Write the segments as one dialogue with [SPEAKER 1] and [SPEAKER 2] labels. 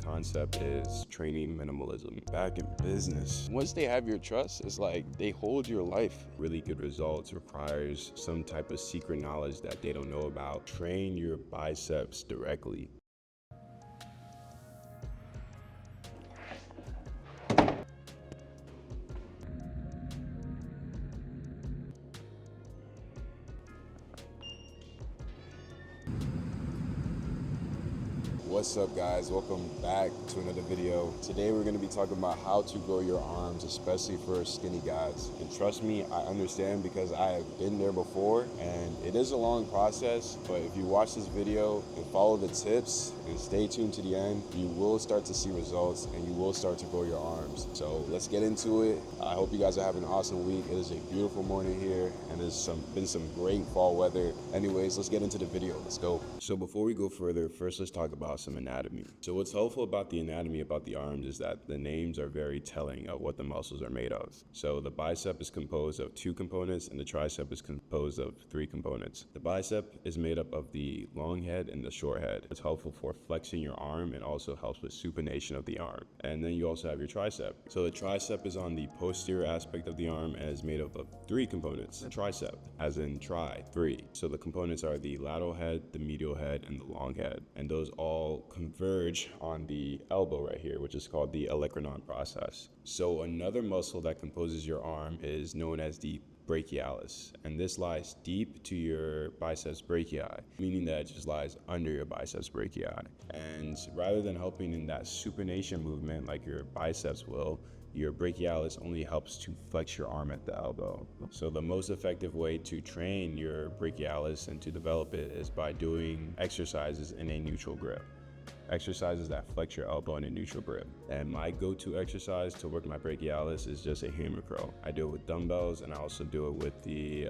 [SPEAKER 1] concept is training minimalism. Back in business, once they have your trust, it's like they hold your life. Really good results requires some type of secret knowledge that they don't know about. Train your biceps directly. What's up, guys? Welcome back to another video. Today we're going to be talking about how to grow your arms, especially for skinny guys. And trust me, I understand because I have been there before, and it is a long process, but if you watch this video and follow the tips and stay tuned to the end, you will start to see results and you will start to grow your arms. So let's get into it. I hope you guys are having an awesome week. It is a beautiful morning here, and there's been some great fall weather. Anyways, let's get into the video. Let's go. So before we go further, first let's talk about some anatomy. So what's helpful about the anatomy about the arms is that the names are very telling of what the muscles are made of. So the bicep is composed of 2 components and the tricep is composed of 3 components. The bicep is made up of the long head and the short head. It's helpful for flexing your arm and also helps with supination of the arm. And then you also have your tricep. So the tricep is on the posterior aspect of the arm and is made up of 3 components. Tricep, as in tri, 3. So the components are the lateral head, the medial head, and the long head. And those all converge on the elbow right here, which is called the olecranon process. So another muscle that composes your arm is known as the brachialis, and this lies deep to your biceps brachii, meaning that it just lies under your biceps brachii. And rather than helping in that supination movement like your biceps will, your brachialis only helps to flex your arm at the elbow. So the most effective way to train your brachialis and to develop it is by doing exercises in a neutral grip. Exercises that flex your elbow in a neutral grip. And my go-to exercise to work my brachialis is just a hammer curl. I do it with dumbbells and I also do it with the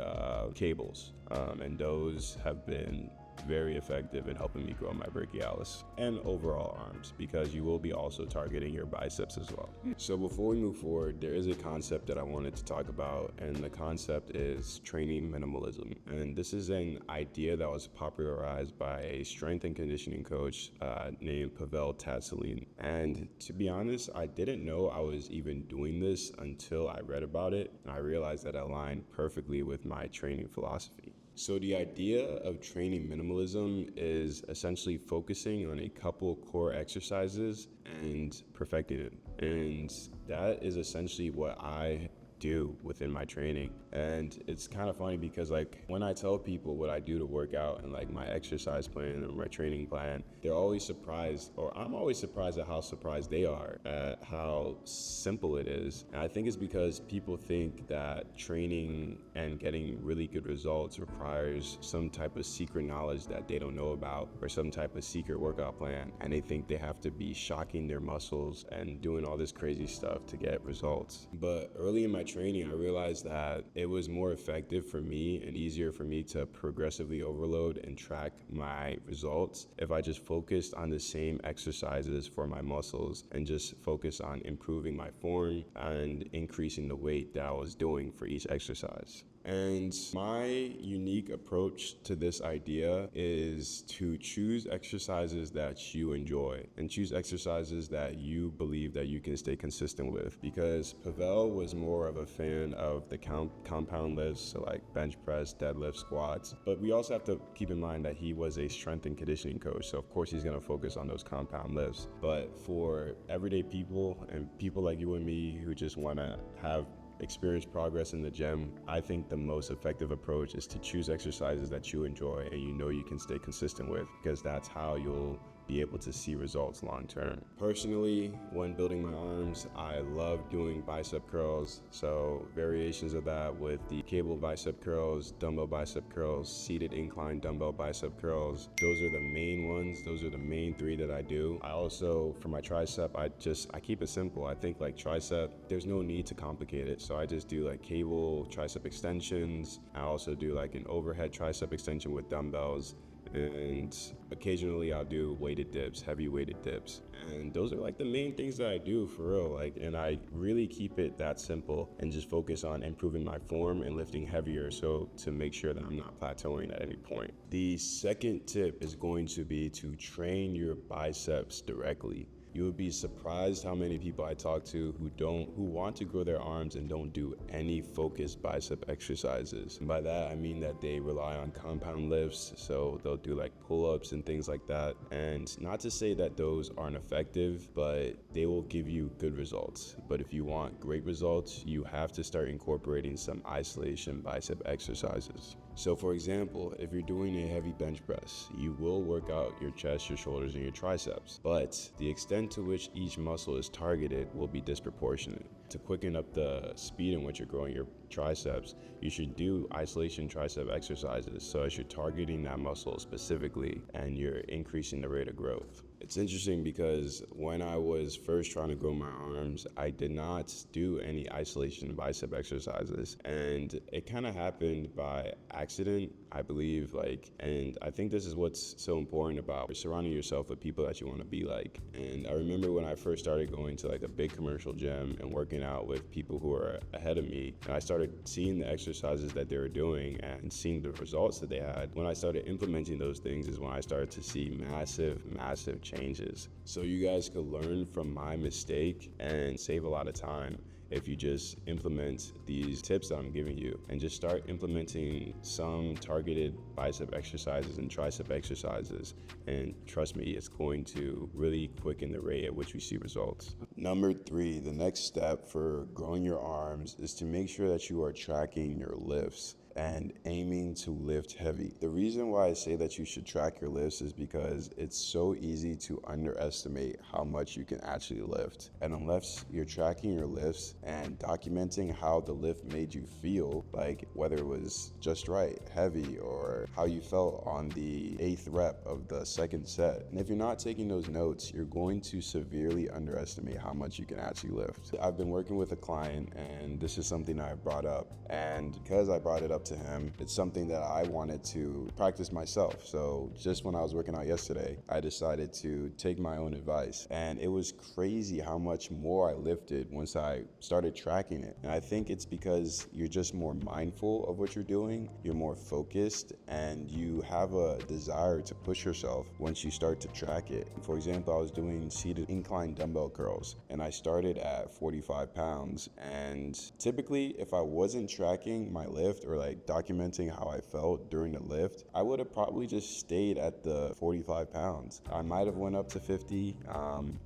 [SPEAKER 1] cables. And those have been very effective in helping me grow my brachialis and overall arms, because you will be also targeting your biceps as well. So before we move forward, there is a concept that I wanted to talk about, and the concept is training minimalism. And this is an idea that was popularized by a strength and conditioning coach named Pavel Tsatsouline. And to be honest, I didn't know I was even doing this until I read about it, and I realized that it aligned perfectly with my training philosophy. So the idea of training minimalism is essentially focusing on a couple core exercises and perfecting it. And that is essentially what I do within my training. And it's kind of funny because like when I tell people what I do to work out and like my exercise plan or my training plan, they're always surprised, or I'm always surprised at how surprised they are at how simple it is. And I think it's because people think that training and getting really good results requires some type of secret knowledge that they don't know about, or some type of secret workout plan. And they think they have to be shocking their muscles and doing all this crazy stuff to get results. But early in my training, I realized that it was more effective for me and easier for me to progressively overload and track my results if I just focused on the same exercises for my muscles and just focus on improving my form and increasing the weight that I was doing for each exercise. And my unique approach to this idea is to choose exercises that you enjoy and choose exercises that you believe that you can stay consistent with, because Pavel was more of a fan of the compound lifts, so like bench press, deadlift, squats. But we also have to keep in mind that he was a strength and conditioning coach, so of course he's going to focus on those compound lifts. But for everyday people and people like you and me who just want to have experience progress in the gym, I think the most effective approach is to choose exercises that you enjoy and you know you can stay consistent with, because that's how you'll be able to see results long term. Personally, when building my arms, I love doing bicep curls. So variations of that with the cable bicep curls, dumbbell bicep curls, seated incline dumbbell bicep curls. Those are the main ones. Those are the main 3 that I do. I also, for my tricep, I keep it simple. I think like tricep, there's no need to complicate it. So I just do like cable tricep extensions. I also do like an overhead tricep extension with dumbbells. And occasionally I'll do weighted dips, heavy weighted dips. And those are like the main things that I do for real. And I really keep it that simple and just focus on improving my form and lifting heavier, so to make sure that I'm not plateauing at any point. The second tip is going to be to train your biceps directly. You would be surprised how many people I talk to who want to grow their arms and don't do any focused bicep exercises. And by that, I mean that they rely on compound lifts, so they'll do like pull-ups and things like that. And not to say that those aren't effective, but they will give you good results. But if you want great results, you have to start incorporating some isolation bicep exercises. So for example, if you're doing a heavy bench press, you will work out your chest, your shoulders, and your triceps, but the extent to which each muscle is targeted will be disproportionate. To quicken up the speed in which you're growing your triceps, you should do isolation tricep exercises so as you're targeting that muscle specifically and you're increasing the rate of growth. It's interesting because when I was first trying to grow my arms, I did not do any isolation bicep exercises, and it kind of happened by accident, I believe. And I think this is what's so important about surrounding yourself with people that you want to be like. And I remember when I first started going to like a big commercial gym and working out with people who were ahead of me, and I started seeing the exercises that they were doing and seeing the results that they had. When I started implementing those things is when I started to see massive changes. So you guys could learn from my mistake and save a lot of time if you just implement these tips that I'm giving you and just start implementing some targeted bicep exercises and tricep exercises. And trust me, it's going to really quicken the rate at which we see results. Number 3, the next step for growing your arms is to make sure that you are tracking your lifts and aiming to lift heavy. The reason why I say that you should track your lifts is because it's so easy to underestimate how much you can actually lift. And unless you're tracking your lifts and documenting how the lift made you feel, like whether it was just right, heavy, or how you felt on the 8th rep of the 2nd set. And if you're not taking those notes, you're going to severely underestimate how much you can actually lift. I've been working with a client and this is something I brought up. And because I brought it up to him, it's something that I wanted to practice myself. So just when I was working out yesterday, I decided to take my own advice. And it was crazy how much more I lifted once I started tracking it. And I think it's because you're just more mindful of what you're doing, you're more focused, and you have a desire to push yourself once you start to track it. For example, I was doing seated incline dumbbell curls and I started at 45 pounds. And typically, if I wasn't tracking my lift or like documenting how I felt during the lift, I would have probably just stayed at the 45 pounds. I might have went up to 50,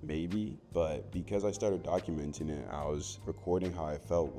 [SPEAKER 1] maybe, but because I started documenting it, I was recording how I felt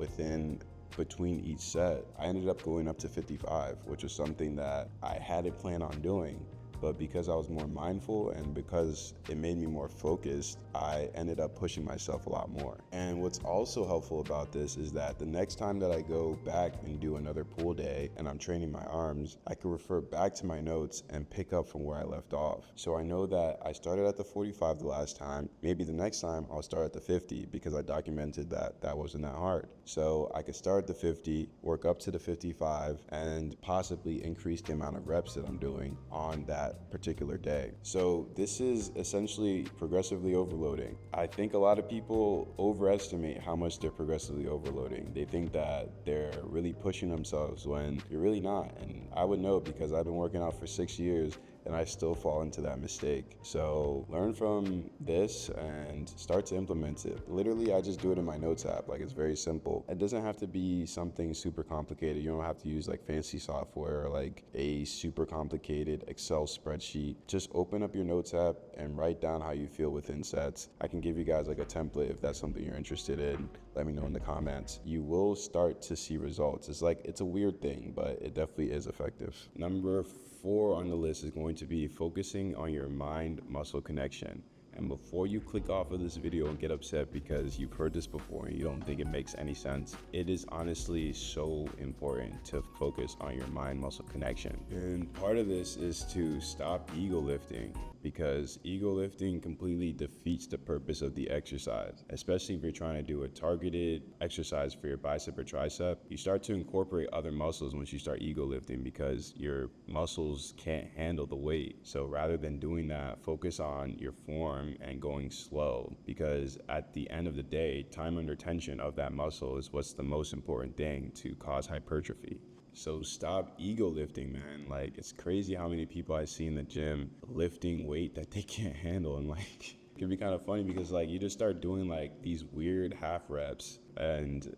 [SPEAKER 1] between each set. I ended up going up to 55, which was something that I hadn't planned on doing. But because I was more mindful and because it made me more focused, I ended up pushing myself a lot more. And what's also helpful about this is that the next time that I go back and do another pull day and I'm training my arms, I can refer back to my notes and pick up from where I left off. So I know that I started at the 45 the last time. Maybe the next time I'll start at the 50 because I documented that that wasn't that hard. So I could start at the 50, work up to the 55, and possibly increase the amount of reps that I'm doing on that particular day. So this is essentially progressively overloading. I think a lot of people overestimate how much they're progressively overloading. They think that they're really pushing themselves when you're really not. And I would know because I've been working out for 6 years and I still fall into that mistake. So learn from this and start to implement it. Literally, I just do it in my notes app. Like, it's very simple. It doesn't have to be something super complicated. You don't have to use like fancy software or like a super complicated Excel spreadsheet. Just open up your notes app and write down how you feel within sets. I can give you guys like a template if that's something you're interested in. Let me know in the comments. You will start to see results. It's a weird thing, but it definitely is effective. Number 4 on the list is going to be focusing on your mind-muscle connection. And before you click off of this video and get upset because you've heard this before and you don't think it makes any sense, it is honestly so important to focus on your mind-muscle connection. And part of this is to stop ego lifting, because ego lifting completely defeats the purpose of the exercise, especially if you're trying to do a targeted exercise for your bicep or tricep. You start to incorporate other muscles once you start ego lifting because your muscles can't handle the weight. So rather than doing that, focus on your form and going slow, because at the end of the day, time under tension of that muscle is what's the most important thing to cause hypertrophy. So stop ego lifting, man. Like, it's crazy how many people I see in the gym lifting weight that they can't handle. And like, It can be kind of funny because like you just start doing like these weird half reps, and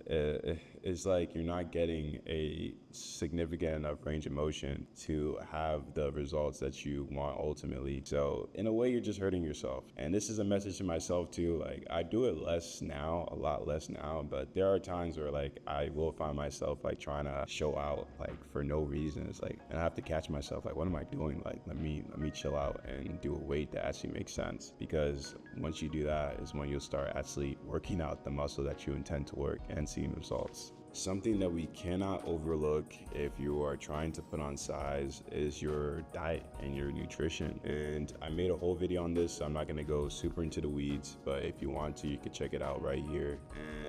[SPEAKER 1] it's like you're not getting a significant enough range of motion to have the results that you want ultimately. So in a way, you're just hurting yourself. And this is a message to myself too. Like I do it less now, a lot less now, but there are times where like I will find myself like trying to show out like for no reason. It's like, and I have to catch myself like, what am I doing? Like let me chill out and do a weight that actually makes sense, because once you do that is when you'll start actually working out the muscle that you intend to work and seeing results. Something that we cannot overlook if you are trying to put on size is your diet and your nutrition. And I made a whole video on this, so I'm not gonna go super into the weeds, but if you want to, you can check it out right here.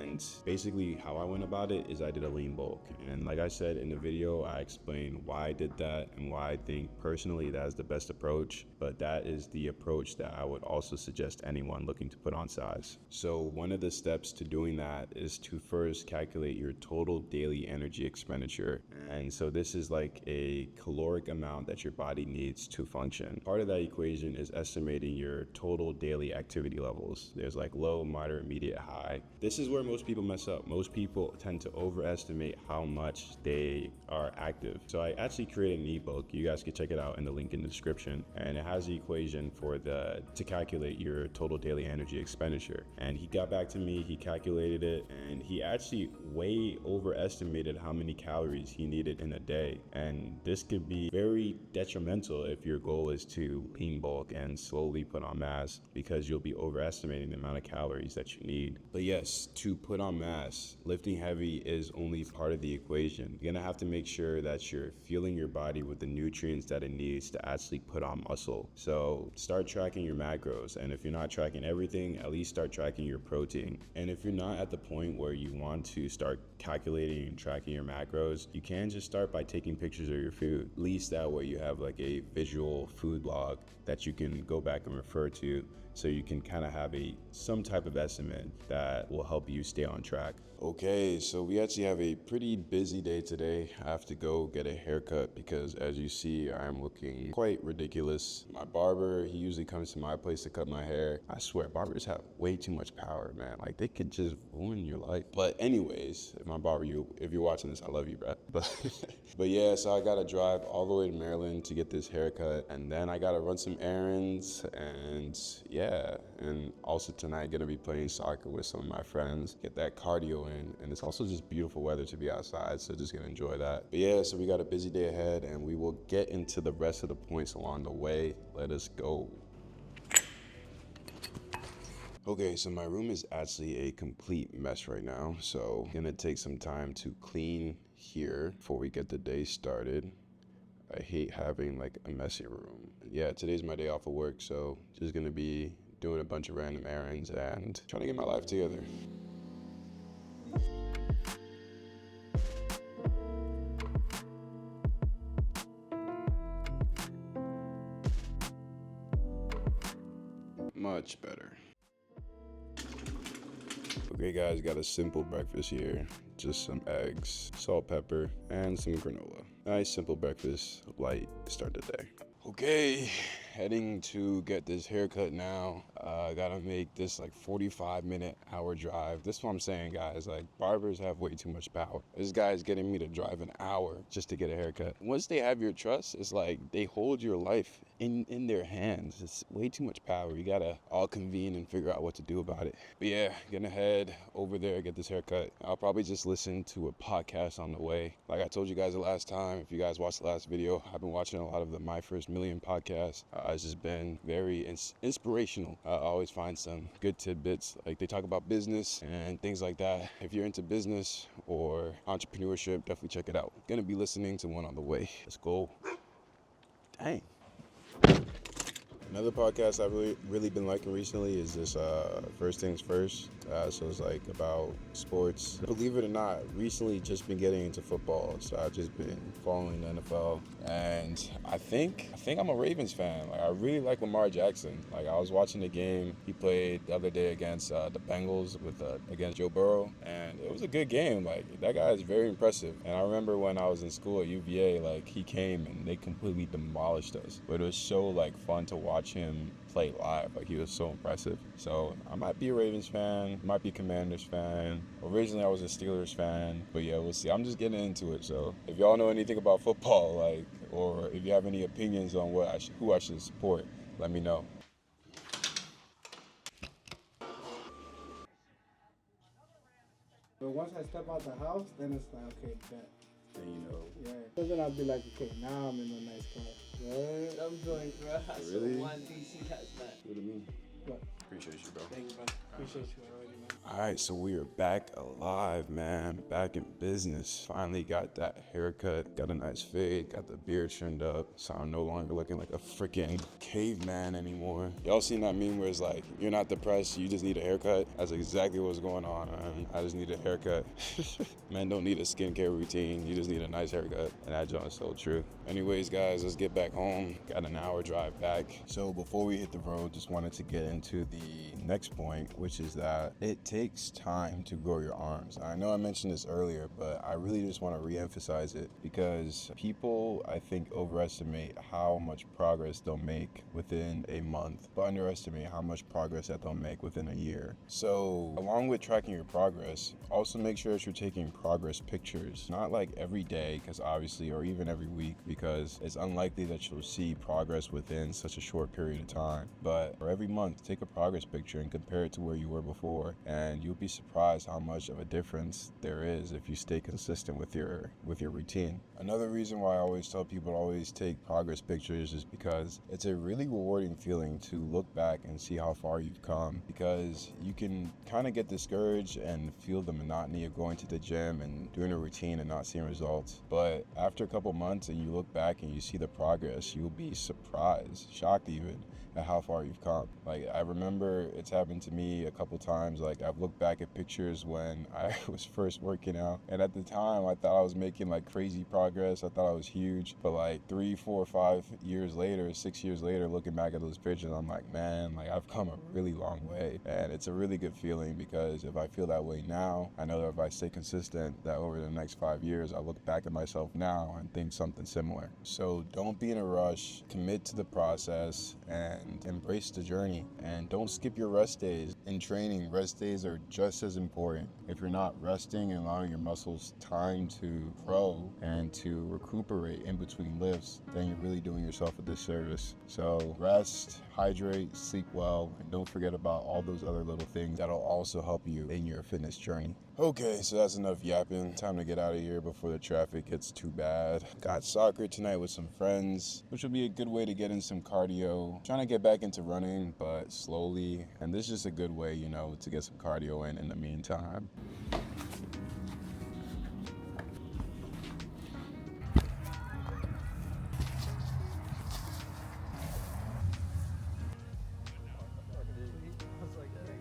[SPEAKER 1] And basically how I went about it is I did a lean bulk. And like I said in the video, I explained why I did that and why I think personally that is the best approach, but that is the approach that I would also suggest anyone looking to put on size. So one of the steps to doing that is to first calculate your total daily energy expenditure. And so this is like a caloric amount that your body needs to function. Part of that equation is estimating your total daily activity levels. There's like low, moderate, medium, high. This is where most people mess up. Most people tend to overestimate how much they are active. So I actually created an ebook. You guys can check it out in the link in the description. And it has the equation to calculate your total daily energy expenditure. And he got back to me, he calculated it, and he actually way overestimated how many calories he needed in a day. And this could be very detrimental if your goal is to lean bulk and slowly put on mass, because you'll be overestimating the amount of calories that you need. But yes, to put on mass, lifting heavy is only part of the equation. You're gonna have to make sure that you're fueling your body with the nutrients that it needs to actually put on muscle. So start tracking your macros, and if you're not tracking everything, at least start tracking your protein. And if you're not at the point where you want to start calculating and tracking your macros, you can just start by taking pictures of your food. At least that way you have like a visual food log that you can go back and refer to, so you can kind of have some type of estimate that will help you stay on track. Okay, so we actually have a pretty busy day today. I have to go get a haircut because as you see, I'm looking quite ridiculous. My barber, he usually comes to my place to cut my hair. I swear, barbers have way too much power, man. Like they could just ruin your life. But anyways, if my barber, if you're watching this, I love you, bro. But yeah, so I gotta drive all the way to Maryland to get this haircut, and then I gotta run some errands, and yeah, and also tonight gonna be playing soccer with some of my friends, get that cardio in, and it's also just beautiful weather to be outside, so just gonna enjoy that. But yeah, so we got a busy day ahead, and we will get into the rest of the points along the way. Let us go. Okay, so my room is actually a complete mess right now, so gonna take some time to clean here before we get the day started. I hate having like a messy room. Yeah, today's my day off of work, so just gonna be doing a bunch of random errands and trying to get my life together. Much better. Okay guys, got a simple breakfast here. Just some eggs, salt, pepper, and some granola. Nice simple breakfast, light start the day. Okay, heading to get this haircut now. Gotta make this like 45-minute-hour drive. This is what I'm saying, guys. Like, barbers have way too much power. This guy's getting me to drive an hour just to get a haircut. Once they have your trust, it's like they hold your life in their hands. It's way too much power. You gotta all convene and figure out what to do about it. But yeah, gonna head over there, get this haircut. I'll probably just listen to a podcast on the way. Like I told you guys the last time, if you guys watched the last video, I've been watching a lot of the My First Million podcast. It's just been very inspirational. I always find some good tidbits. Like they talk about business and things like that. If you're into business or entrepreneurship, definitely check it out. Gonna be listening to one on the way. Let's go. Dang. Another podcast I've really been liking recently is this First Things First. So it's like about sports. Believe it or not, recently just been getting into football. So I've just been following the NFL. And I think I'm a Ravens fan. Like I really like Lamar Jackson. Like I was watching the game he played the other day against the Bengals against Joe Burrow, and it was a good game. Like that guy is very impressive. And I remember when I was in school at UVA, like he came and they completely demolished us. But it was so like fun to watch watch him play live. Like, he was so impressive. So I might be a Ravens fan, might be Commanders fan. Originally I was a Steelers fan, but yeah, we'll see. I'm just getting into it. So if y'all know anything about football, like, or if you have any opinions on who I should support, let me know.
[SPEAKER 2] But once I step out the house, then it's like, okay, bet.
[SPEAKER 1] And you know.
[SPEAKER 2] Yeah. So then I'll be like, okay, now I'm in a nice car. What?
[SPEAKER 3] I'm doing grass.
[SPEAKER 1] Really?
[SPEAKER 3] One DC hazmat.
[SPEAKER 1] What do you mean?
[SPEAKER 2] What?
[SPEAKER 1] Appreciate you, bro.
[SPEAKER 2] Thank you, bro. Appreciate you already, man.
[SPEAKER 1] All right, so we are back alive, man. Back in business. Finally got that haircut, got a nice fade, got the beard trimmed up, so I'm no longer looking like a freaking caveman anymore. Y'all seen that meme where it's like, you're not depressed, you just need a haircut? That's exactly what's going on, man. I just need a haircut. Man, don't need a skincare routine, you just need a nice haircut. And that joint is so true. Anyways, guys, let's get back home. Got an hour drive back. So before we hit the road, just wanted to get into the next point, which is that it takes time to grow your arms. I know I mentioned this earlier, but I really just want to re-emphasize it because people, I think, overestimate how much progress they'll make within a month, but underestimate how much progress that they'll make within a year. So along with tracking your progress, also make sure that you're taking progress pictures, not like every day, because obviously, or even every week, because it's unlikely that you'll see progress within such a short period of time. But for every month, take a progress picture and compare it to where you were before, and you'll be surprised how much of a difference there is if you stay consistent with your routine. Another reason why I always tell people to always take progress pictures is because it's a really rewarding feeling to look back and see how far you've come, because you can kind of get discouraged and feel the monotony of going to the gym and doing a routine and not seeing results. But after a couple months and you look back and you see the progress, you'll be surprised, shocked even, at how far you've come. Like, I remember it's happened to me a couple times. Like, I've looked back at pictures when I was first working out, and at the time I thought I was making like crazy progress. I thought I was huge, but like 3, 4, 5 years later, 6 years later, looking back at those pictures, I'm like, man, like, I've come a really long way. And it's a really good feeling, because if I feel that way now, I know that if I stay consistent, that over the next 5 years, I look back at myself now and think something similar. So don't be in a rush, commit to the process, and embrace the journey. And don't skip your rest days. In training, rest days are just as important. If you're not resting and allowing your muscles time to grow and to recuperate in between lifts, then you're really doing yourself a disservice. So rest, hydrate, sleep well, and don't forget about all those other little things that'll also help you in your fitness journey. Okay, so that's enough yapping. Time to get out of here before the traffic gets too bad. Got soccer tonight with some friends, which will be a good way to get in some cardio. Trying to get back into running, but slowly. And this is just a good way, you know, to get some cardio in the meantime.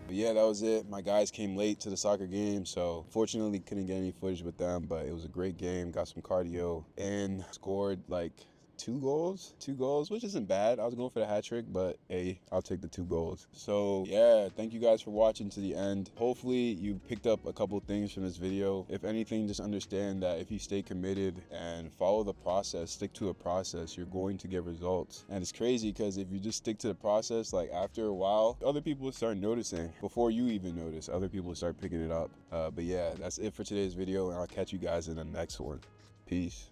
[SPEAKER 1] But yeah, that was it. My guys came late to the soccer game, so fortunately couldn't get any footage with them, but it was a great game. Got some cardio and scored like two goals, which isn't bad. I was going for the hat trick, but hey, I'll take the 2 goals. So yeah, thank you guys for watching to the end. Hopefully you picked up a couple things from this video. If anything, just understand that if you stay committed and follow the process, stick to a process, you're going to get results. And it's crazy because if you just stick to the process, like after a while, other people will start noticing. Before you even notice, other people will start picking it up. But yeah, that's it for today's video, and I'll catch you guys in the next one. Peace.